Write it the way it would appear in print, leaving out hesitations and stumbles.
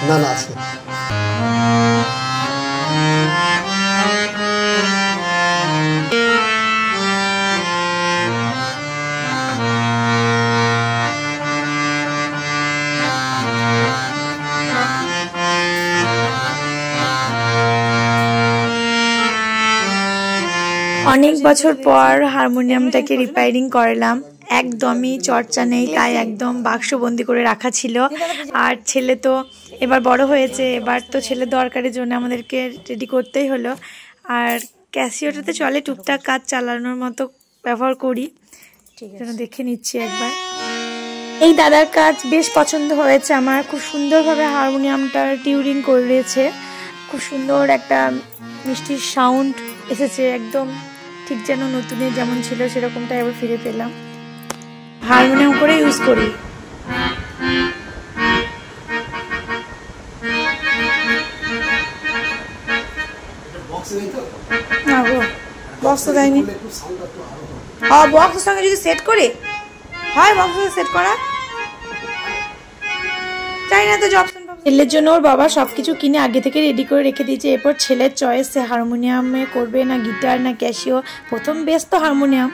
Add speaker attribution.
Speaker 1: না না আছে।
Speaker 2: অনেক বছর পর হারমোনিয়ামটাকে রিপেয়ারিং করলাম। একদমই চর্চা নেই, তাই একদম বাক্সবন্দি করে রাখা ছিল। আর ছেলে তো এবার বড় হয়েছে, এবার তো ছেলে দরকারের জন্য আমাদেরকে রেডি করতেই হলো। আর ক্যাসিওটাতে চলে, টুকটাক কাজ চালানোর মতো ব্যবহার করি। ঠিক আছে, দেখে নিচ্ছি একবার। এই দাদার কাজ বেশ পছন্দ হয়েছে আমার। খুব সুন্দরভাবে হারমোনিয়ামটা টিউনিং করেছে, খুব সুন্দর একটা মিষ্টি সাউন্ড এসেছে, একদম ঠিক যেন নতুনে যেমন ছিল সেরকমটাই আবার ফিরে পেলাম। হারমোনিয়াম করে ইউজ করি। না গো, বক্স তো দেয়নি। হ্যাঁ, বক্সের সঙ্গে যদি সেট করি হয়, বক্সের সেট করা চাই না তো। ছেলের জন্য ওর বাবা সবকিছু কিনে আগে থেকে রেডি করে রেখে দিয়েছে। এরপর ছেলের চয়েস, সে হারমোনিয়ামে করবে না গিটার না ক্যাসিও। প্রথম বেস তো হারমোনিয়াম।